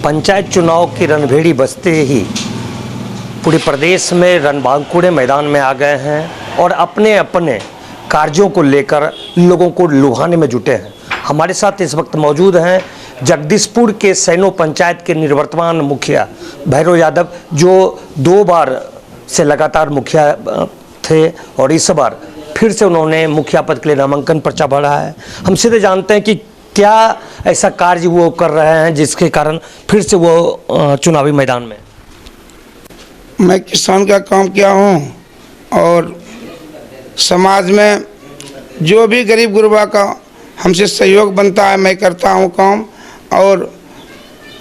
पंचायत चुनाव की रणभेड़ी बजते ही पूरे प्रदेश में रणबांकुरे मैदान में आ गए हैं और अपने अपने कार्यों को लेकर लोगों को लुभाने में जुटे हैं। हमारे साथ इस वक्त मौजूद हैं जगदीशपुर के सैनो पंचायत के निवर्तमान मुखिया भैरव यादव, जो 2 बार से लगातार मुखिया थे और इस बार फिर से उन्होंने मुखिया पद के लिए नामांकन पर्चा भरा है। हम सीधे जानते हैं कि क्या ऐसा कार्य वो कर रहे हैं जिसके कारण फिर से वो चुनावी मैदान में। मैं किसान का काम किया हूँ और समाज में जो भी गरीब गुरबा का हमसे सहयोग बनता है मैं करता हूँ काम, और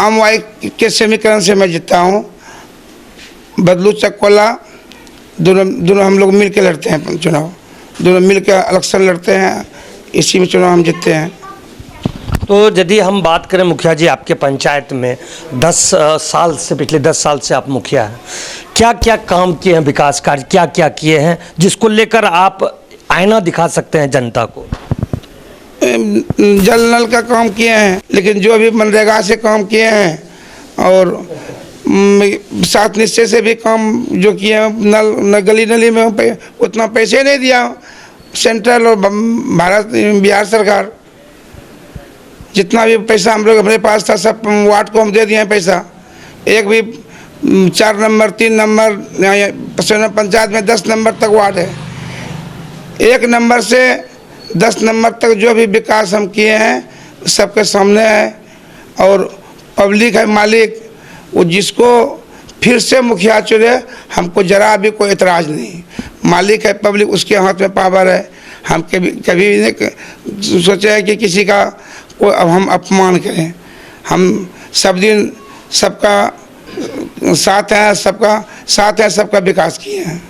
आमवाई के समीकरण से मैं जीतता हूँ। बदलू चक्कोला दोनों हम लोग मिल के लड़ते हैं चुनाव, दोनों मिल के इलेक्शन लड़ते हैं, इसी में चुनाव हम जीतते हैं। तो यदि हम बात करें मुखिया जी, आपके पंचायत में 10 साल से, पिछले 10 साल से आप मुखिया हैं, क्या क्या काम किए हैं, विकास कार्य क्या क्या किए हैं जिसको लेकर आप आईना दिखा सकते हैं जनता को? जल नल का काम किए हैं, लेकिन जो अभी मनरेगा से काम किए हैं और 7 निश्चय से भी काम जो किए हैं, गली नली में उतना पैसे नहीं दिया सेंट्रल और बिहार सरकार। जितना भी पैसा हम लोग हमारे पास था सब वार्ड को हम दे दिए हैं पैसा। एक भी 4 नंबर 3 नंबर पंचायत में 10 नंबर तक वार्ड है, 1 नंबर से 10 नंबर तक जो भी विकास हम किए हैं सबके सामने है। और पब्लिक है मालिक, वो जिसको फिर से मुखिया चुने हमको जरा भी कोई एतराज़ नहीं। मालिक है पब्लिक, उसके हाथ में पावर है। हम कभी नहीं सोचे है कि किसी का को अब हम अपमान करें। हम सब दिन सबका साथ है, सबका विकास किए हैं।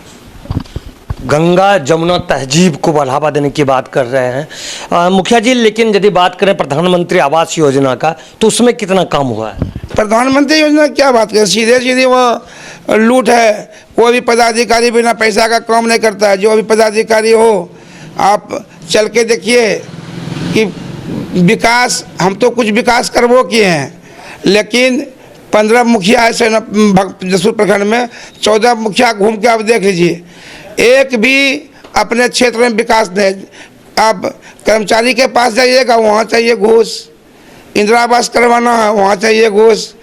गंगा जमुना तहजीब को बढ़ावा देने की बात कर रहे हैं मुखिया जी, लेकिन यदि बात करें प्रधानमंत्री आवास योजना का तो उसमें कितना काम हुआ है? प्रधानमंत्री योजना क्या बात करें, सीधे वो लूट है। कोई भी पदाधिकारी बिना पैसा का काम नहीं करता है। जो भी पदाधिकारी हो, आप चल के देखिए कि विकास, हम तो कुछ विकास करवो किए हैं, लेकिन 15 मुखिया है जगदीशपुर प्रखंड में, 14 मुखिया घूम के आप देख लीजिए, एक भी अपने क्षेत्र में विकास नहीं। आप कर्मचारी के पास जाइएगा, वहाँ चाहिए घूस। इंदिरा आवास करवाना है, वहाँ चाहिए घूस।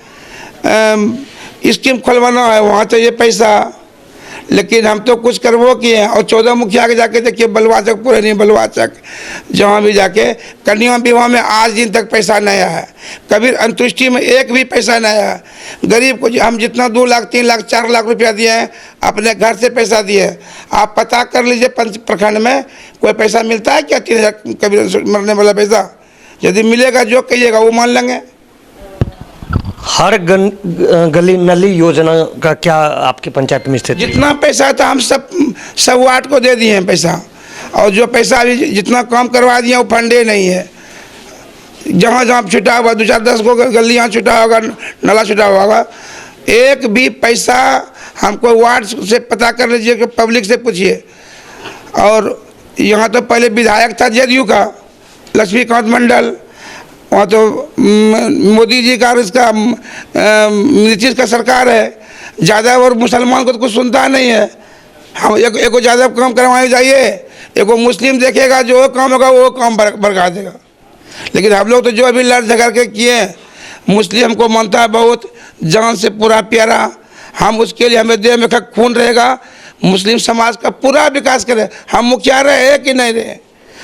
स्कीम खुलवाना है, वहाँ चाहिए पैसा। लेकिन हम तो कुछ करवो किए हैं। और 14 मुखिया के जाके देखिए, बलवाचक पूरे नहीं, बलवाचक जहाँ भी जाके कन्या विवाह में आज दिन तक पैसा नहीं आया है। कबीर अंतुष्टि में एक भी पैसा नहीं आया। गरीब को हम जितना 2 लाख 3 लाख 4 लाख रुपया दिए हैं, अपने घर से पैसा दिए। आप पता कर लीजिए प्रखंड में कोई पैसा मिलता है क्या? 3000 कबीर मरने वाला पैसा यदि मिलेगा जो कहिएगा वो मान लेंगे। हर गली नली योजना का क्या आपके पंचायत में स्थिति? जितना पैसा था हम सब वार्ड को दे दिए हैं पैसा। और जो पैसा अभी जितना काम करवा दिया वो फंडे नहीं है। जहाँ जहाँ छुटा हुआ 2-4-10 को गलियाँ छुटा होगा, नाला छुटा होगा, एक भी पैसा हमको वार्ड से पता कर लीजिए कि पब्लिक से पूछिए। और यहाँ तो पहले विधायक था जदयू का लक्ष्मीकांत मंडल, वहाँ तो मोदी जी का और इसका नीतीश का सरकार है। ज़्यादा और मुसलमान को तो कुछ सुनता नहीं है। हम एक ज़्यादा काम करवाने जाइए, एक मुस्लिम देखेगा जो काम होगा वो काम बरका देगा। लेकिन हम लोग तो जो अभी लड़ झगड़ के किए, मुस्लिम हमको मानता है बहुत जान से पूरा प्यारा। हम उसके लिए हमें देह में खून रहेगा, मुस्लिम समाज का पूरा विकास करें। हम मुखिया रहे कि नहीं रहे,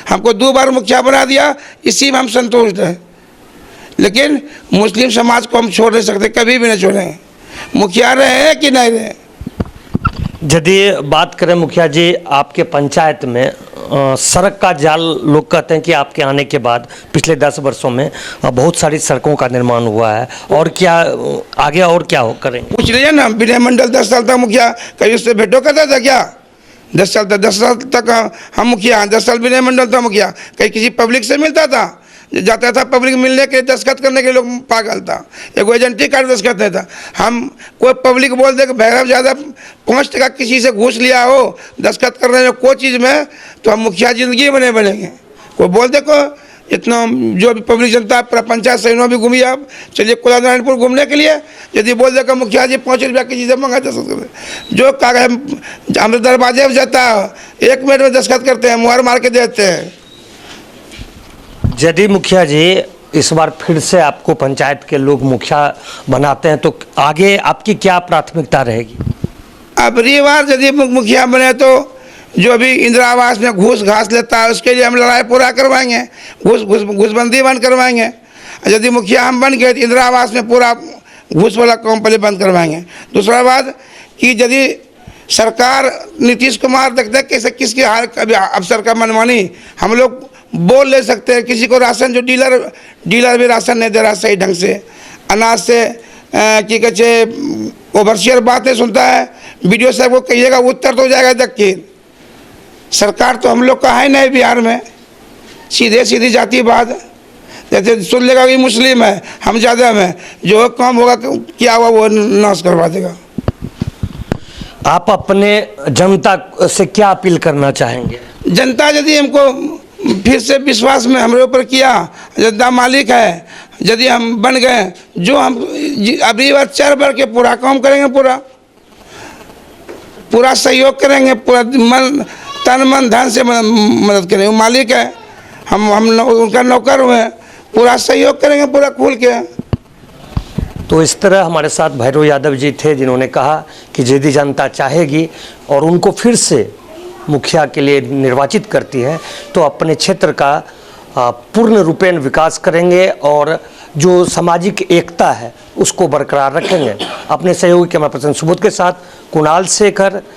हमको 2 बार मुखिया बना दिया, इसी में हम संतुष्ट हैं। लेकिन मुस्लिम समाज को हम छोड़ नहीं सकते, कभी भी नहीं छोड़ेंगे, मुखिया रहे कि नहीं रहे। यदि बात करें मुखिया जी, आपके पंचायत में सड़क का जाल, लोग कहते हैं कि आपके आने के बाद पिछले 10 वर्षों में बहुत सारी सड़कों का निर्माण हुआ है, और क्या आगे और क्या करेंगे? पूछ लीजिए ना, विनय मंडल 10 साल तक मुखिया, कहीं उससे भेंटो करता था क्या? 10 साल तक हम मुखिया, 10 साल विनय मंडल था मुखिया, कहीं किसी पब्लिक से मिलता था? जाता था पब्लिक मिलने के, दस्तखत करने के लोग पागल था। एक एजेंटी कार्ड दस्तखत नहीं था। हम कोई पब्लिक बोल दे कि भैरव ज़्यादा 5 टका किसी से घूस लिया हो दस्तखत करने में कोई चीज़ में, तो हम मुखिया ज़िंदगी में नहीं बनेंगे। कोई बोल दे को जितना जो भी पब्लिक जनता पूरा पंचायत सहनों भी घूमी आप चलिए कोला नारायणपुर घूमने के लिए, यदि बोल देगा मुखिया जी 5 रुपया की चीज़ें मंगा 10 जो कागज हमारे दरवाजे पर जाता है 1 मिनट में दस्तखत करते हैं, मुहर मार के देते हैं। यदि मुखिया जी इस बार फिर से आपको पंचायत के लोग मुखिया बनाते हैं तो आगे आपकी क्या प्राथमिकता रहेगी? अब बार यदि मुखिया बने तो जो भी इंदिरा आवास में घूस घास लेता है उसके लिए हम लड़ाई पूरा करवाएंगे, घूसबंदी बंद करवाएंगे। यदि मुखिया हम बन गए तो इंदिरा आवास में पूरा घूस वाला काम पहले बंद करवाएंगे। दूसरा बात कि यदि सरकार नीतीश कुमार देखते हैं कैसे किसकी हार कभी अफसर का मनमानी हम लोग बोल ले सकते हैं। किसी को राशन जो डीलर भी राशन नहीं दे रहा सही ढंग से, अनाज से कि कहते ओवरसियर बात नहीं सुनता है। वीडियो साहब को कहिएगा उत्तर तो जाएगा दक्षिण। सरकार तो हम लोग का है नहीं बिहार में, सीधी जाती बात। जैसे सुन लेगा कि मुस्लिम है हम ज़्यादा में, जो काम होगा क्या हुआ वो नाश करवा देगा। आप अपने जनता से क्या अपील करना चाहेंगे? जनता यदि हमको फिर से विश्वास में हमारे ऊपर किया, जनता मालिक है, यदि हम बन गए जो हम अभी बार 4 बढ़ के पूरा काम करेंगे, पूरा सहयोग करेंगे, पूरा तन मन धन से मदद करेंगे। वो मालिक है, हम उनका नौकर हुए, पूरा सहयोग करेंगे पूरा खुल के। तो इस तरह हमारे साथ भैरव यादव जी थे जिन्होंने कहा कि यदि जनता चाहेगी और उनको फिर से मुखिया के लिए निर्वाचित करती है तो अपने क्षेत्र का पूर्ण रूपेण विकास करेंगे और जो सामाजिक एकता है उसको बरकरार रखेंगे। अपने सहयोगी कैमरा पर्सन सुबोध के साथ कुणाल शेखर,